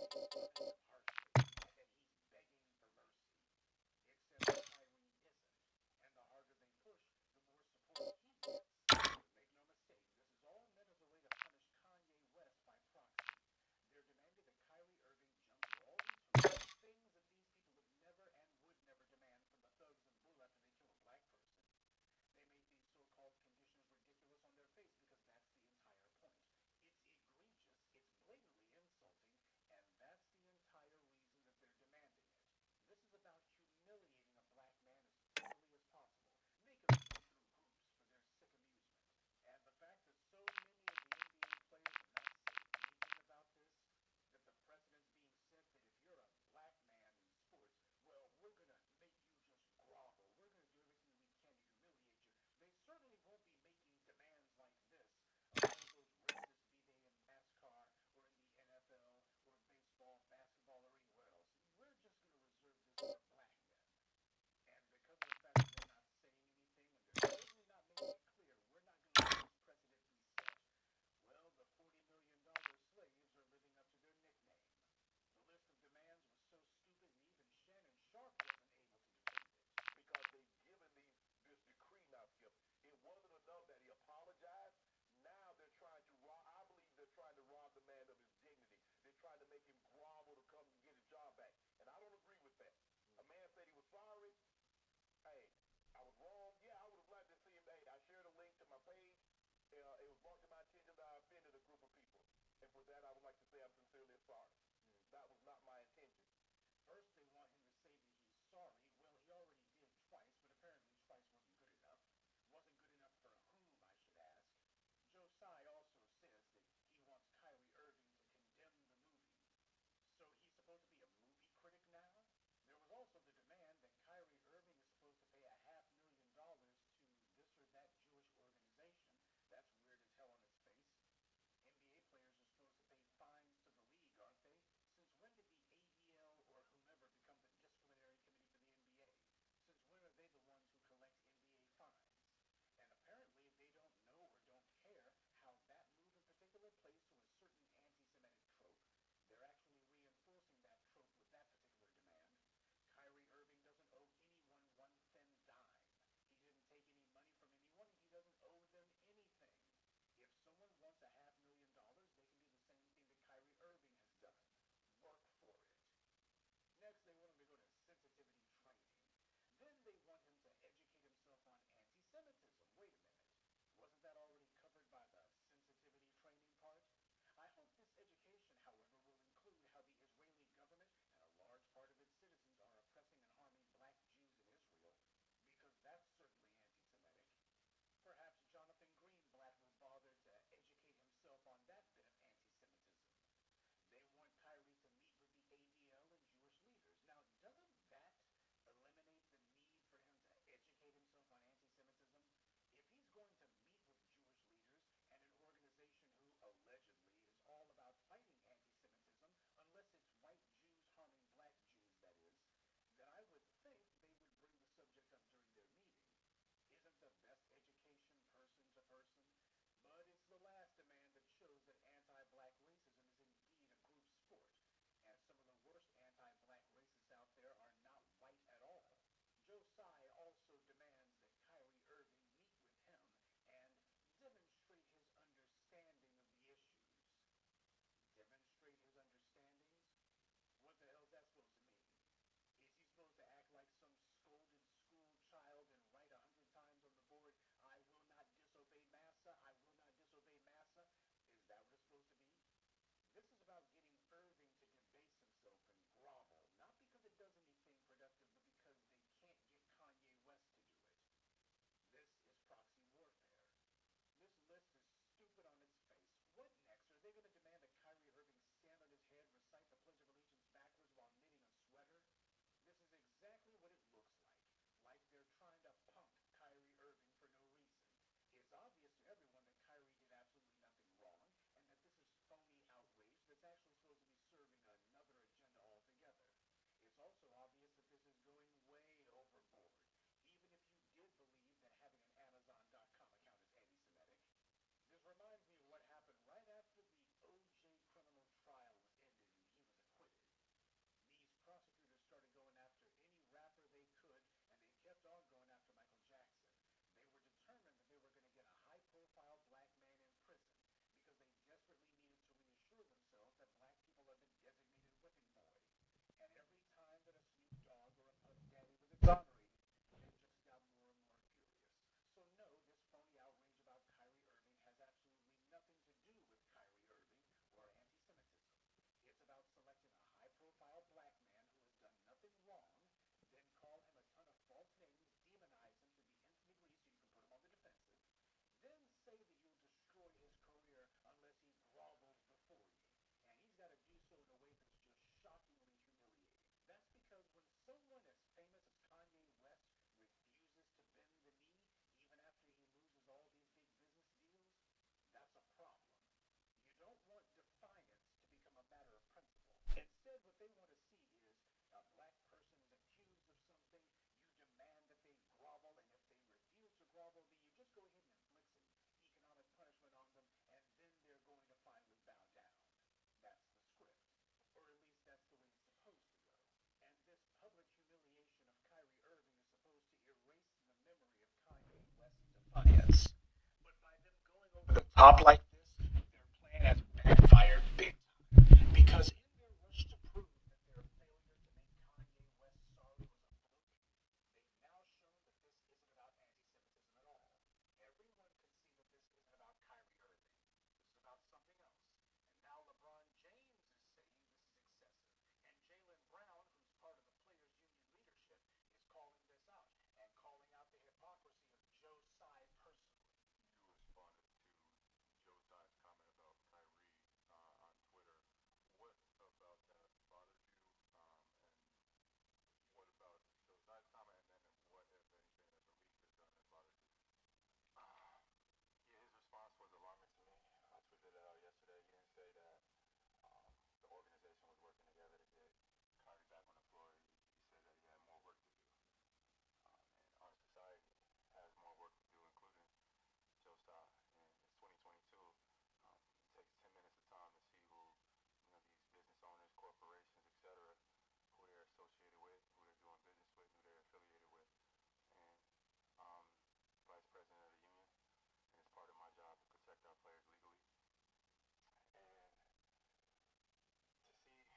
punish him harshly, and that he's begging for mercy. Except Kyrie isn't. And the harder they push, the more support he gets. But make no mistake, this is all meant as a way to punish Kanye West by proxy. They're demanding that Kyrie Irving jump through all these hoops, things that these people would never and would never demand from the thugs in blue after they kill a black person. They make these so called conditions ridiculous on their face because that's the entire point. It's egregious, it's blatantly insulting, and that's the entire reason that they're demanding it. This is about humiliating a black man as thoroughly as possible, make him jump through hoops for their sick amusement. And the fact that so many of the NBA players have not said anything about this, that the precedent's being set that if you're a black man in sports, well, we're going to make you just grovel. We're going to do everything that we can to humiliate you. They certainly won't be making demands like this of all of those racists, be they in NASCAR or in the NFL or baseball, basketball, or anywhere else. We're just going to reserve this for black men. And because of the fact that they're not saying anything and they're certainly not making it clear, we're not going to let this precedent be set. Well, the $40 million slaves are living up to their nickname. The list of demands was so stupid that even Shannon Sharp wasn't able to defend it. because they've given this decree now, Skip. It wasn't enough that he apologized. Now they're trying to rob. I believe they're trying to rob the man of his dignity. They're trying to make him grovel to come and get his job back, and I don't agree with that. A man said he was sorry. Hey, I was wrong. Yeah, I would have liked to see him. Hey, I shared a link to my page. It was brought to my attention that I offended a group of people, and for that I would like to say I'm sincerely sorry. That was not my intention. First, they want him to say that he's sorry. Well, he already did twice, but apparently twice wasn't good enough. Wasn't good enough for whom, I should ask. Joe Tsai also says that he wants Kyrie Irving to condemn the movie. So he's supposed to be a movie critic now? There was also the demand that Kyrie Irving is supposed to pay $500,000 to this or that Jewish organization. That's weird as hell on its face. NBA players are supposed to pay fines to the league, aren't they? Since when did the ABL or whomever become the disciplinary committee for the NBA? Since when are they the ones who collect NBA fines? And apparently they don't know or don't care how that move in particular plays to a certain anti-Semitic trope. They're actually reinforcing that trope with that particular demand. Kyrie Irving doesn't owe anyone one thin dime. He didn't take any money from anyone and he doesn't owe them anything. If someone wants $500,000, they can do the same thing that Kyrie Irving has done. Work for it. Next, they want him to go to sensitivity training. Then they want him to educate himself on anti-Semitism. Wait a minute. Wasn't that already covered by the sensitivity training part? I hope this education, however, will include how the Israeli government and a large part of its citizens are oppressing and harming black Jews in Israel, because that's certainly anti-Semitic. Perhaps Jonathan Greenblatt will bother to educate himself on that bit of anti-Semitism. They want Kyrie to meet with the ADL and Jewish leaders. Now, doesn't that eliminate the need for him to educate himself on anti-Semitism? If he's going to meet with Jewish leaders and an organization who allegedly is all about fighting anti-Semitism, unless it's white Jews harming black Jews, that is, then I would think they would bring the subject up during their meeting. Isn't the best education person to person? But it's the last demand that shows that Dogg going after Michael Jackson. They were determined that they were going to get a high profile black man in prison because they desperately needed to reassure themselves that black people are the designated whipping boy. And every time that a Snoop Dogg or a Puff Daddy was exonerated, they just got more and more furious. So no, this phony outrage about Kyrie Irving has absolutely nothing to do with Kyrie Irving or anti-Semitism. It's about selecting a high-profile black man who has done nothing wrong, then call him a ton of false names, demonize him to the nth degree so you can put him on the defensive, then say that you'll destroy his career unless he grovels before you. And he's got to do so in a way that's just shockingly humiliating. That's because when someone as famous as Kanye West refuses to bend the knee, even after he loses all these big business deals, that's a problem. You don't want defiance to become a matter of principle. Instead, what they want to see is a black person is accused of something, you demand that they grovel, and if they refuse to grovel, then you just go ahead and inflict some economic punishment on them, and then they're going to finally bow down. That's the script. Or at least that's the way it's supposed to go. And this public humiliation of Kyrie Irving is supposed to erase the memory of Kanye West's defiance. But by them going over the top like this, their plan has backfired big time. Because in their rush to prove that their failure to make Kanye West sorry was a fluke, they've now shown that this isn't about anti-Semitism at all. Everyone can see that this isn't about Kyrie Irving. This is about something else. And now LeBron James is saying this is excessive. And Jaylen Brown, who's part of the Players Union leadership, is calling this out and calling out the hypocrisy of Joe Tsai personally. You responded to Joe Tsai's comment about Kyrie on Twitter. What about that bothered you? And what about Joe Tsai's comment? And then what, if anything, that the league has done that bothered you? Uh, yeah, his response was alarming to me. I tweeted it out yesterday. He didn't say that the organization was working together to get Kyrie back on the floor. He said that he had more work to do. And our society has more work to do, including Joe Tsai. And it's 2022. It takes 10 minutes of time to see who, these business owners, corporations, etc., who they're associated with, who they're doing business with, who they're affiliated with. And um, vice president of the union, and it's part of my job to protect our players legally.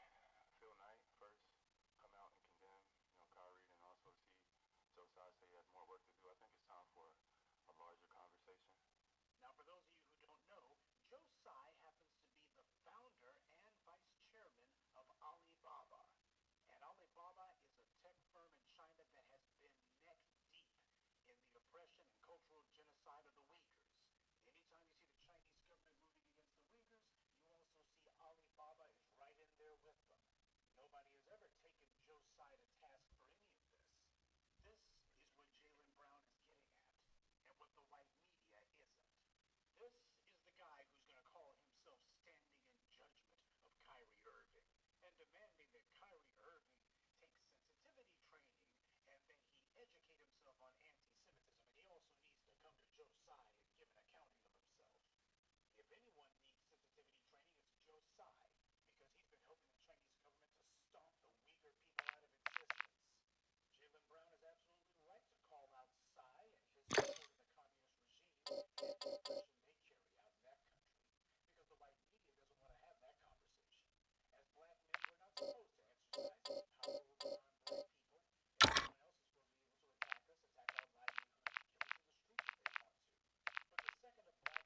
And to see Phil Knight first come out and condemn, Kyrie, and also see Joe Tsai say he has more work to do, I think it's time for a larger conversation. Now, for those of you who don't know, Joe Tsai happens to be the founder and vice chairman of Alibaba. And Alibaba is a tech firm in China that has been neck deep in the oppression and cultural genocide of the Uyghurs. Anytime you see the Chinese government moving against the Uyghurs, you also see Alibaba is right in there with them. Nobody has ever taken Joe Tsai to task for any of this. This is what Jaylen Brown is getting at, and what the white media isn't. This is the guy who's going to call himself standing in judgment of Kyrie Irving and demanding that Kyrie Irving take sensitivity training and that he educate himself on anti-Semitism. And he also needs to come to Joe Tsai and give an accounting of himself. If anyone needs sensitivity training, it's Joe Tsai, because he's been helping the Chinese government to stomp the Uyghur people out of existence. Jaylen Brown is absolutely right to call out Tsai and his support of the communist regime and the oppression they carry out in that country, because the white media doesn't want to have that conversation. As black men, we're not supposed to exercise any power over non-black people. Everyone else is supposed to be able to attack us, attack our livelihoods, kill us in the streets if they want to. But the second a black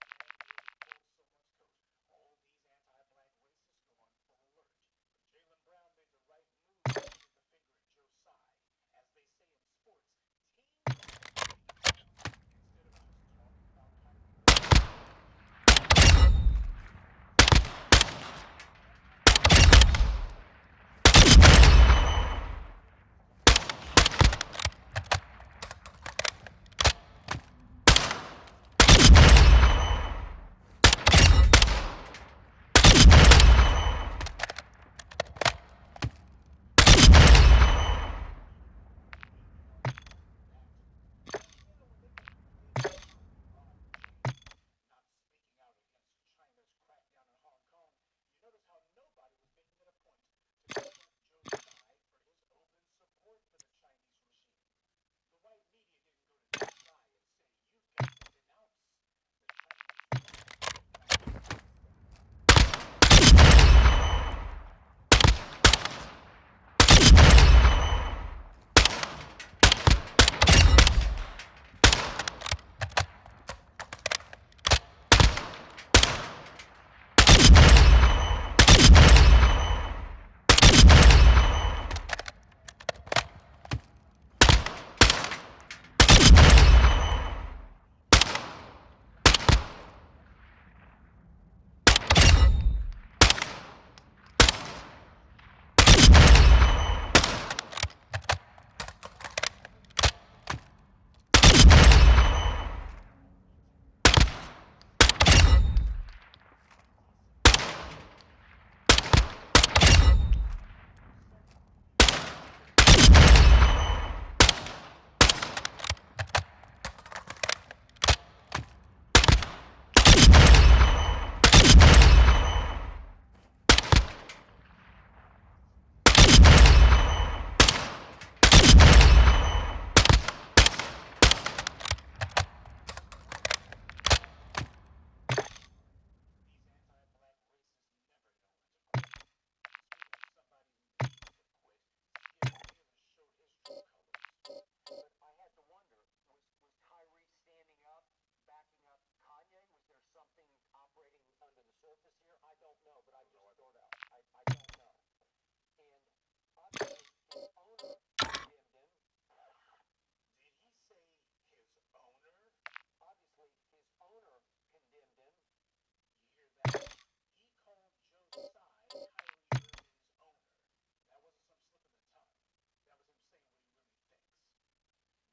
man merely pulls someone's coat, all these anti-black racists go on full alert. But Jaylen Brown made the right move pointing the finger at Joe Tsai. As they say in sports, teams gotta play the game instead of just talking about Kyrie Irving. surface here, I don't know, but I just throw it out. I don't know. And obviously, his owner condemned him. Did he say his owner? Obviously, his owner condemned him. You hear that? He called Joe Tsai Kyrie Irving's owner. That wasn't some slip of the tongue. That was him saying what he really thinks.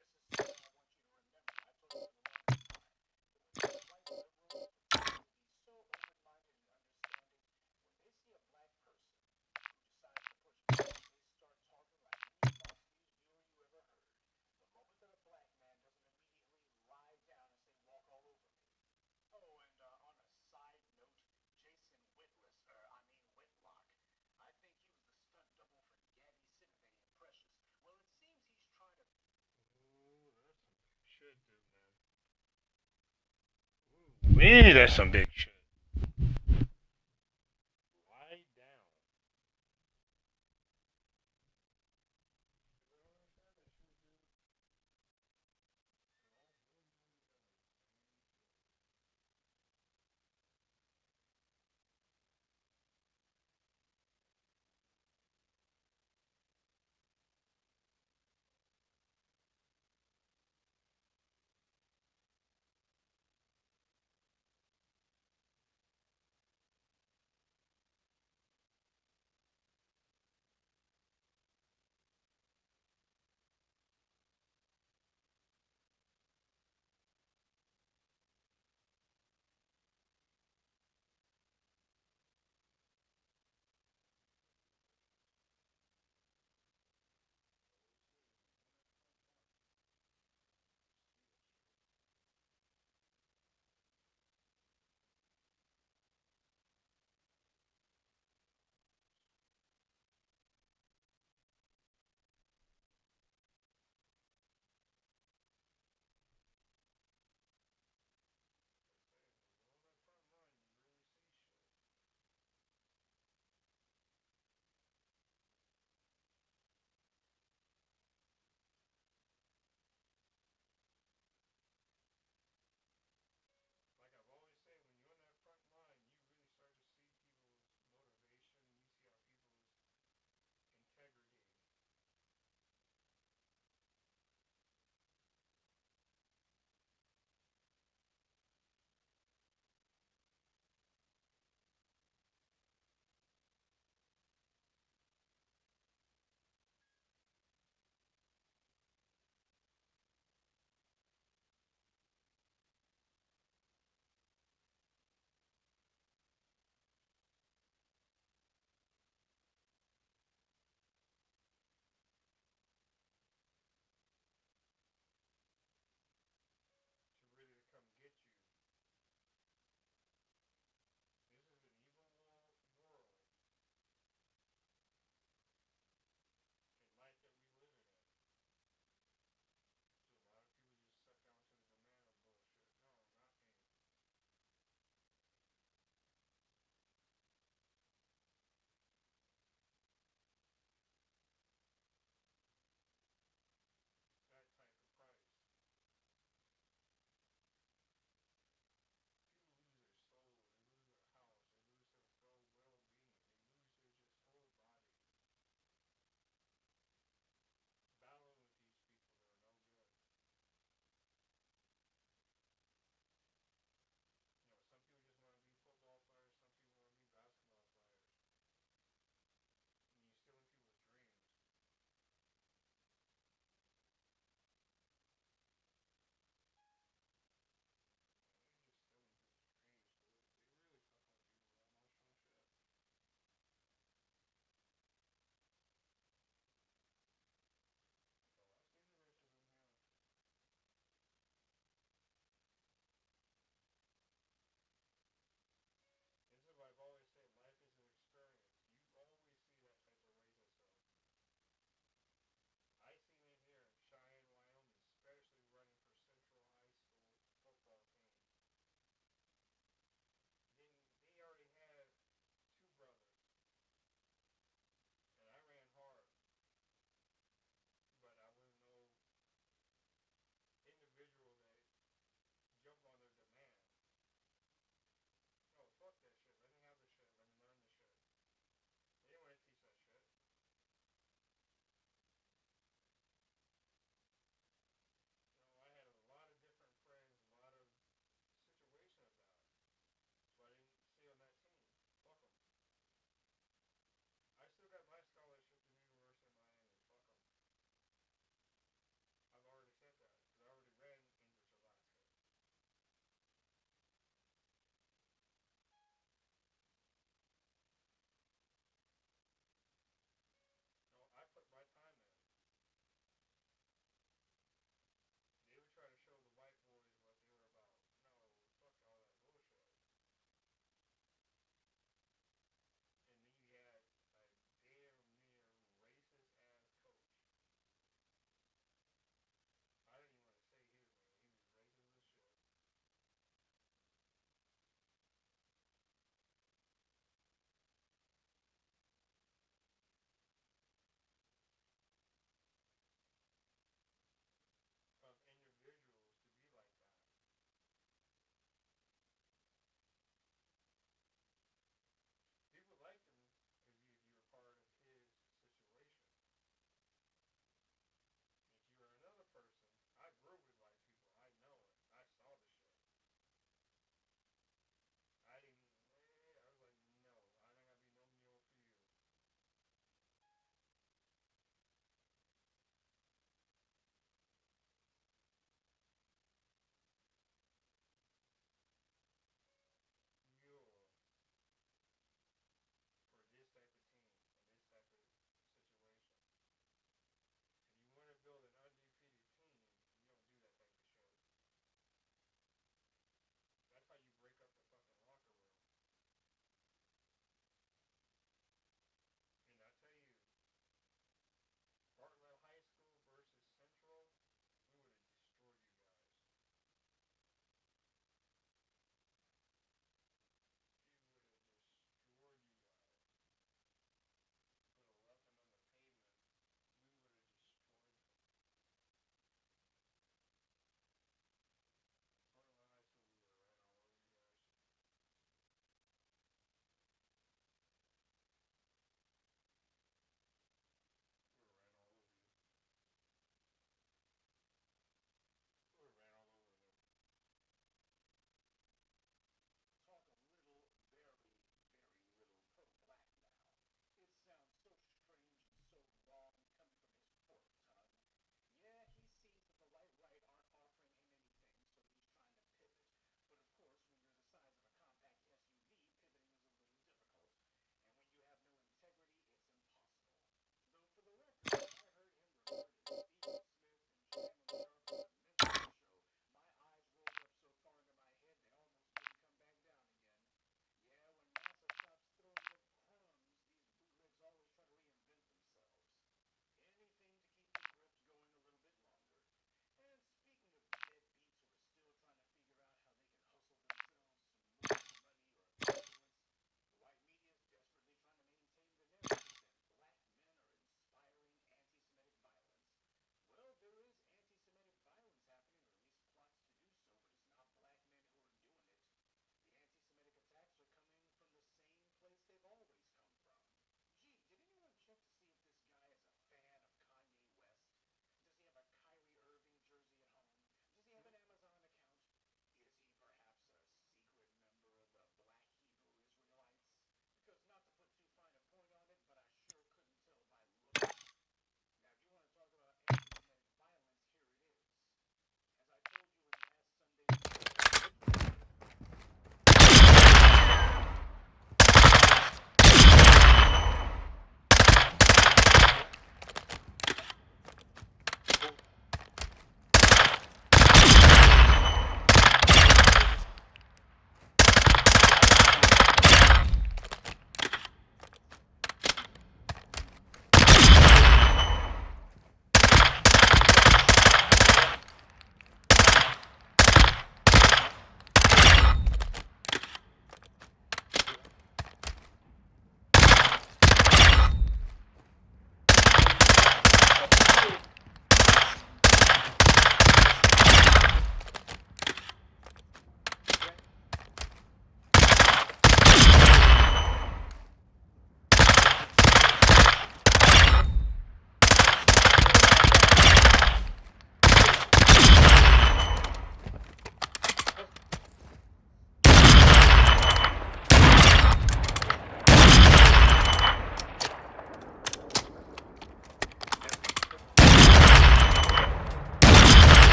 This is something I want you to remember. I told you for the longest time. The white liberals pretend to be so open-minded and understanding. When they see a black person who decides to push back, they start talking like any Fox News viewer you ever heard. The moment that a black man doesn't immediately lie down and say, walk all over me. Oh, and on a side note, Jason Whitlock. I think he was the stunt double for Gabby Sidibe and Precious. Well, it seems he's trying to. Ooh, that's some big shit, dude, man. Ooh, that's some big shit. Lie down.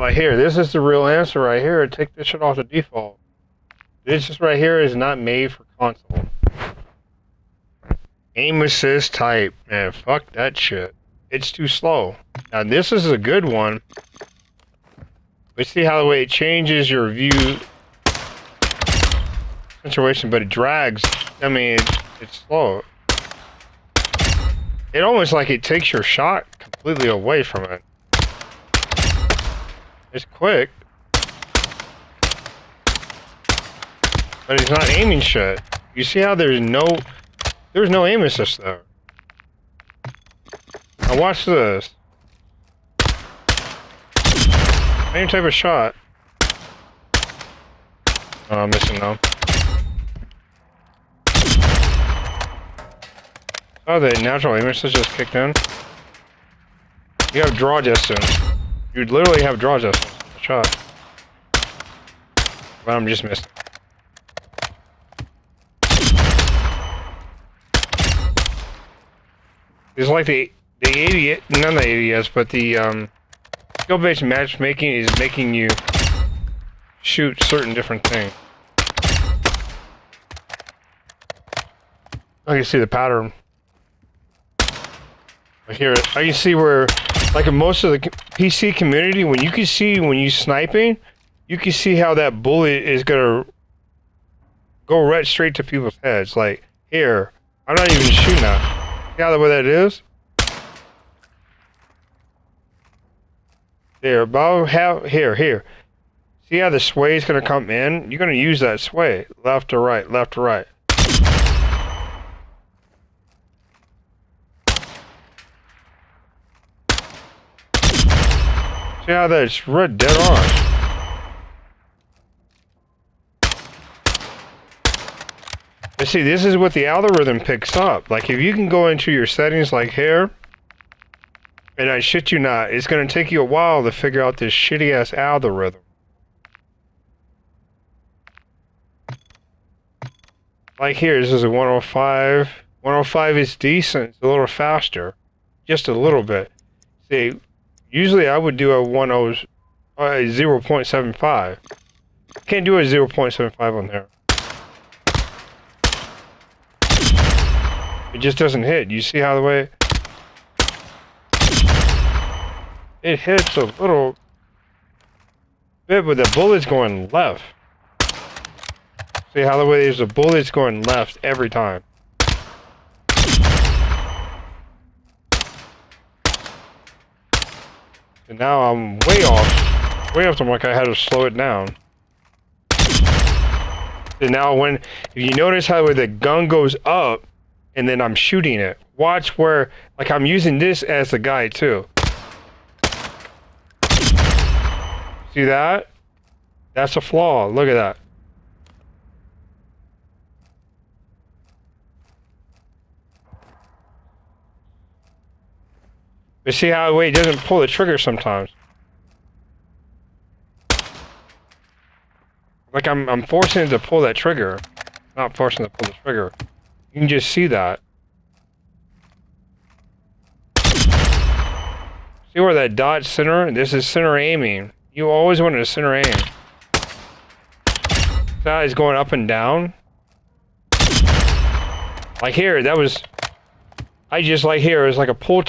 Like here, this is the real answer right here. Take this shit off the default. This just right here is not made for console. Aim assist type, man, fuck that shit. It's too slow. Now this is a good one. But see how the way it changes your view situation, but it drags. I mean, it's slow. It almost like it takes your shot completely away from it. It's quick. But he's not aiming shit. You see how there's no aim assist there. Now watch this. Same type of shot. Oh, I'm missing now. Oh, the natural aim assist just kicked in. You have draw distance. You'd literally have draw distance. Shot. But I'm just missing. It's like the 80, not the ADS, but the skill-based matchmaking is making you shoot certain different things. I can see the pattern. Like here, I can see where, like in most of the PC community, when you sniping, you can see how that bullet is gonna go right straight to people's heads. Like here, I'm not even shooting at. See how the way that is? There, about how here. See how the sway is gonna come in? You're gonna use that sway, left to right, left to right. See how that's red dead on. But see, this is what the algorithm picks up. Like if you can go into your settings like here, and I shit you not, it's gonna take you a while to figure out this shitty ass algorithm. Like here, this is a 105. 105 is decent, it's a little faster. Just a little bit. See, usually I would do a 0.75. Can't do a 0.75 on there. It just doesn't hit. You see how the way it hits a little bit, but the bullet's going left. See how the way there's a bullet's going left every time. And now I'm way off the mark. I had to slow it down. And now if you notice how the gun goes up, and then I'm shooting it. Watch where, like I'm using this as the guide too. See that? That's a flaw. Look at that. But see how the way it doesn't pull the trigger sometimes. Like I'm forcing it to pull that trigger. Not forcing it to pull the trigger. You can just see that. See where that dot center? This is center aiming. You always want to center aim. That is going up and down. Like here, that was. I just like here. It was like a pull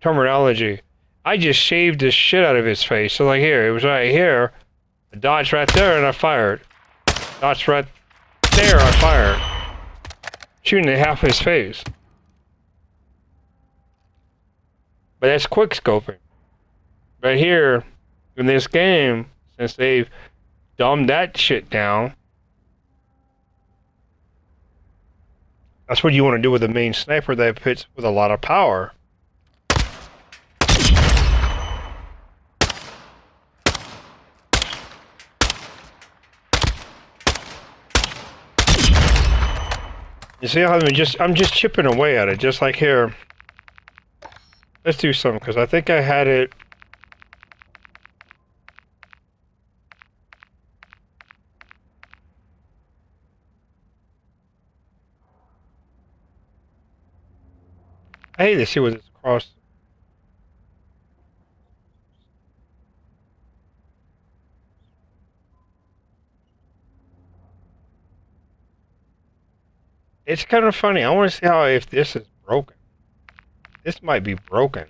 terminology. I just shaved the shit out of his face. So like here, it was right here. The dot's right there, and I fired. Dot's right there, I fired. Shooting at half his face. But that's quick scoping. But here, in this game, since they've dumbed that shit down, that's what you want to do with the main sniper that hits with a lot of power. You see how I'm just chipping away at it, just like here. Let's do something, because I think I had it. I hate to see what it's across. It's kind of funny. I want to see how if this is broken. This might be broken.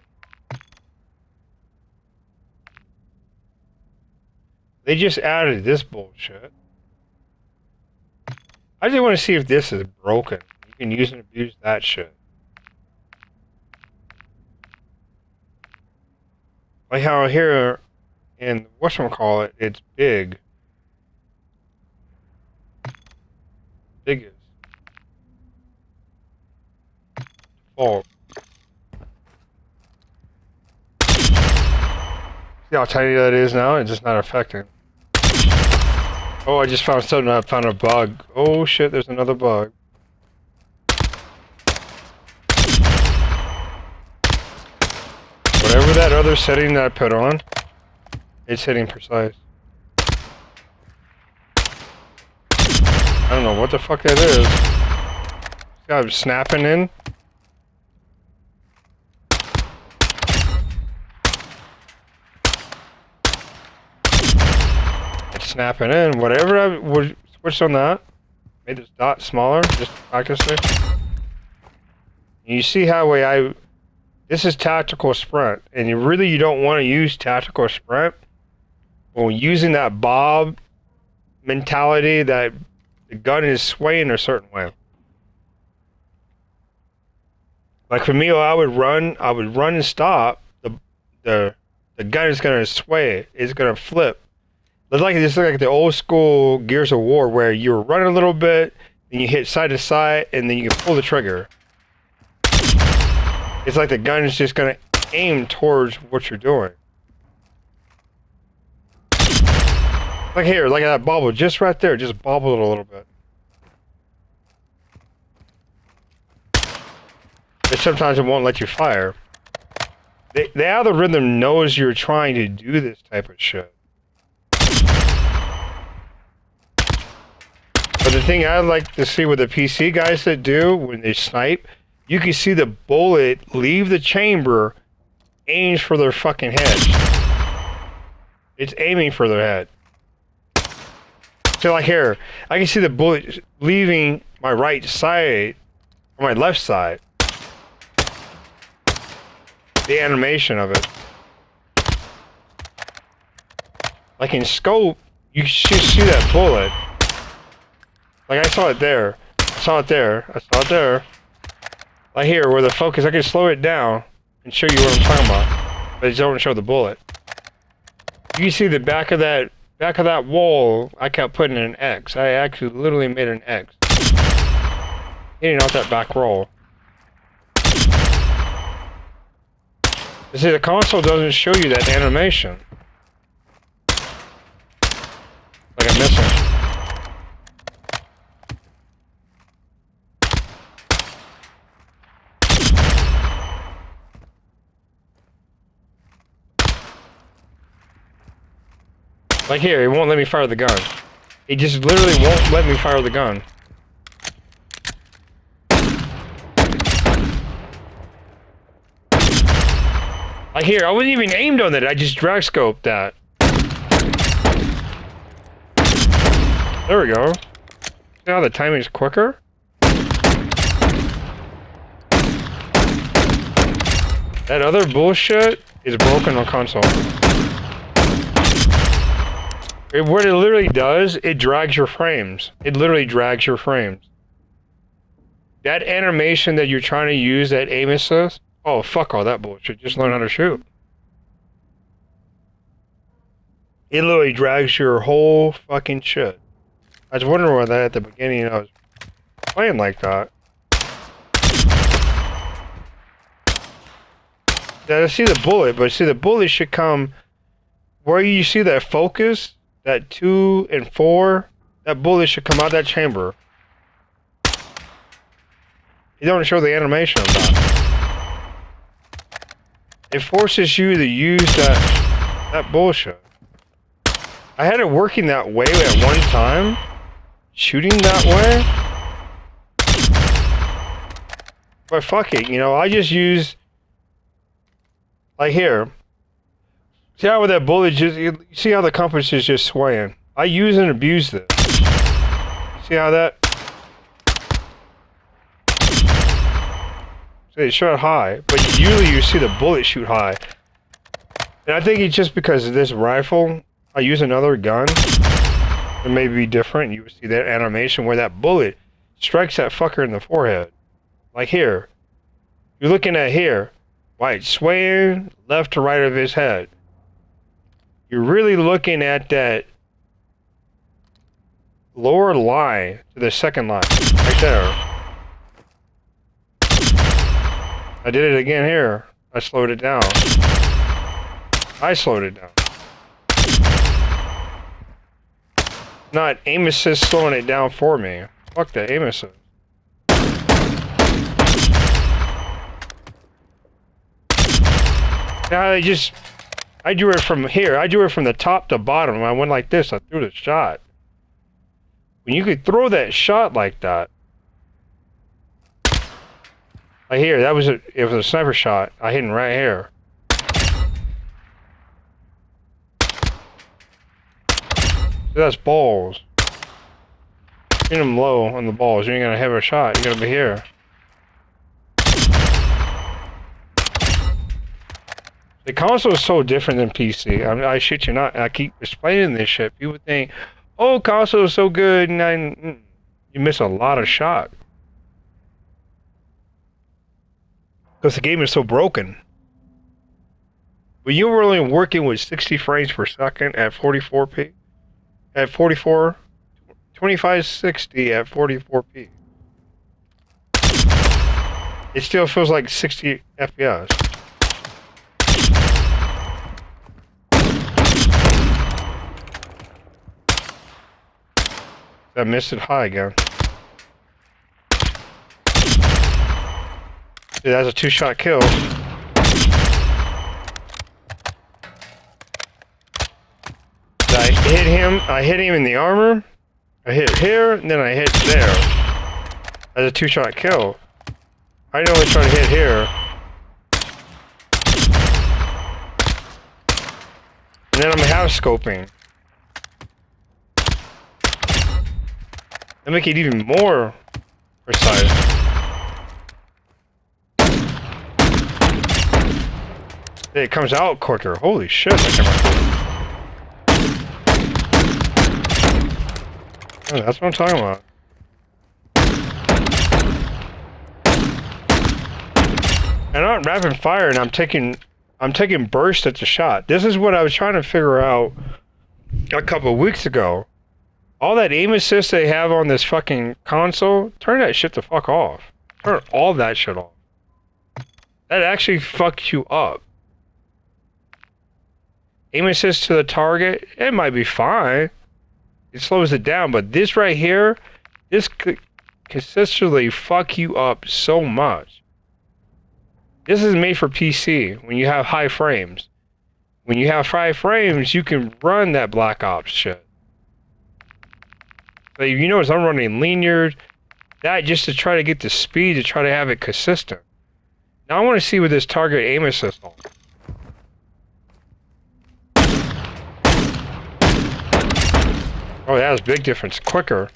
They just added this bullshit. I just want to see if this is broken. You can use and abuse that shit. Like how here in whatchamacallit, it's big. Biggest. Default. See how tiny that is now? It's just not affecting. Oh, I just found something. I found a bug. Oh shit, there's another bug. Whatever that other setting that I put on, it's hitting precise. I don't know what the fuck that is. See how I'm snapping in? It's snapping in. Whatever I would switch on that, made this dot smaller, just to practice it. You see how this is tactical sprint, and you don't want to use tactical sprint. Well, using that bob mentality that the gun is swaying a certain way. Like for me, I would run and stop. The gun is gonna sway. It's gonna flip. It's like the old school Gears of War where you run a little bit, then you hit side to side, and then you can pull the trigger. It's like the gun is just gonna aim towards what you're doing. Like here, like that bobble, just right there, just bobble it a little bit. But sometimes it won't let you fire. The algorithm knows you're trying to do this type of shit. But the thing I like to see with the PC guys that do when they snipe, you can see the bullet leave the chamber, aims for their fucking head. It's aiming for their head. So like here, I can see the bullet leaving my right side, or my left side. The animation of it. Like in scope, you should see that bullet. Like I saw it there. I saw it there. I saw it there. Like here, where the focus, I can slow it down and show you what I'm talking about. But it don't show the bullet. You can see the back of that wall, I kept putting an X. I actually literally made an X. Hitting off that back roll. You see, the console doesn't show you that animation. Like I'm missing. Like here, it won't let me fire the gun. It just literally won't let me fire the gun. Like here, I wasn't even aimed on it, I just drag scoped that. There we go. See how the timing's quicker? That other bullshit is broken on console. What it literally does, it drags your frames. It literally drags your frames. That animation that you're trying to use, that aim assist, oh, fuck all that bullshit. Just learn how to shoot. It literally drags your whole fucking shit. I was wondering why that at the beginning I was playing like that. I see the bullet, but see the bullet should come where you see that focus, that 2 and 4, that bullet should come out that chamber. You don't show the animation of that. It forces you to use that bullshit. I had it working that way at one time, shooting that way. But fuck it, you know, I just use, like here. See how with that bullet just, you see how the compass is just swaying. I use and abuse this. See how that? It shot high, but usually you see the bullet shoot high. And I think it's just because of this rifle. I use another gun. It may be different. You see that animation where that bullet strikes that fucker in the forehead. Like here. You're looking at here. Why it's swaying left to right of his head. You're really looking at that lower line to the second line. Right there. I did it again here. I slowed it down. I slowed it down. Not aim assist slowing it down for me. Fuck the aim assist. Now I drew it from here. I drew it from the top to bottom. I went like this. I threw the shot. When you could throw that shot like that. Like here, it was a sniper shot. I hit him right here. So that's balls. Hit him low on the balls. You ain't gonna have a shot. You're gonna be here. The console is so different than PC. I shit you not. I keep explaining this shit. People think, "Oh, console is so good," and you miss a lot of shot because the game is so broken. When you were only working with 60 frames per second at 44p, at 44, 2560 at 44p, it still feels like 60 FPS. I missed it high again. Dude, that's a two-shot kill. I hit him in the armor. I hit here, and then I hit there. That's a two-shot kill. I only try to hit here. And then I'm half scoping. That make it even more precise. It comes out quicker. Holy shit, my camera. Oh, that's what I'm talking about. I'm not rapid fire, and I'm taking bursts at the shot. This is what I was trying to figure out a couple of weeks ago. All that aim assist they have on this fucking console, turn that shit the fuck off. Turn all that shit off. That actually fucks you up. Aim assist to the target, it might be fine. It slows it down, but this right here, this could consistently fuck you up so much. This is made for PC when you have high frames. When you have high frames, you can run that Black Ops shit. So you notice I'm running linear, that just to try to get the speed to try to have it consistent. Now I want to see what this target aim assist on. Oh, that was a big difference. Quicker.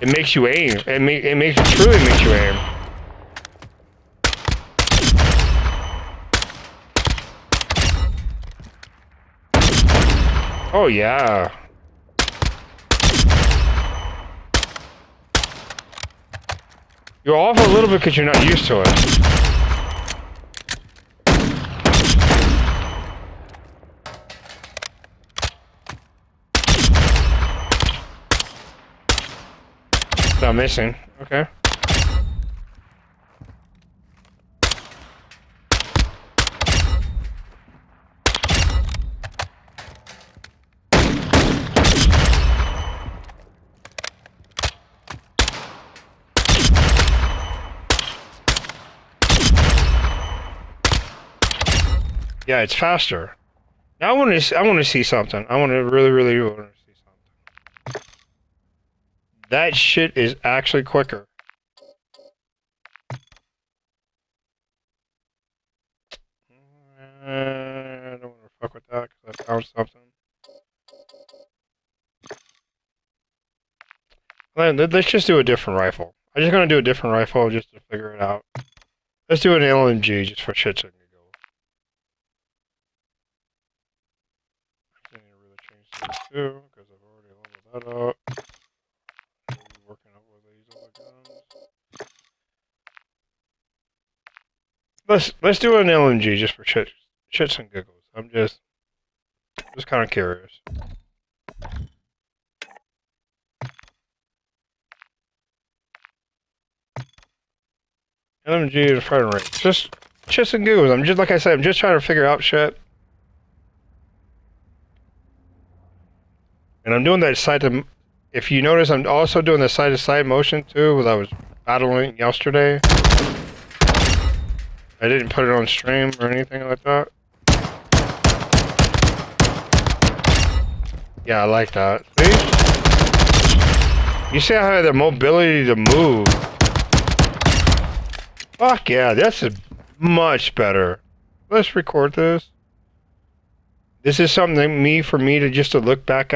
It makes you aim. It truly makes you aim. Oh yeah. You're off a little bit because you're not used to it. Not missing. Okay. Yeah, it's faster. Now I want to see something. I want to really want to see something. That shit is actually quicker. I don't want to fuck with that because I found something. Let's just do a different rifle. I'm just gonna do a different rifle just to figure it out. Let's do an LMG just for shits and giggles. I need to really change this too, because I've already leveled that up. Maybe working up with these other guns. Let's do an LMG just for shits and giggles. I'm just kind of curious. LMG and fighting range. Just shits and giggles. I'm just, like I said, I'm just trying to figure out shit. And I'm doing that side to... If you notice, I'm also doing the side-to-side motion too, as I was battling yesterday. I didn't put it on stream or anything like that. Yeah, I like that. See? You see how I have the mobility to move. Fuck yeah, this is much better. Let's record this. This is something for me to just to look back at.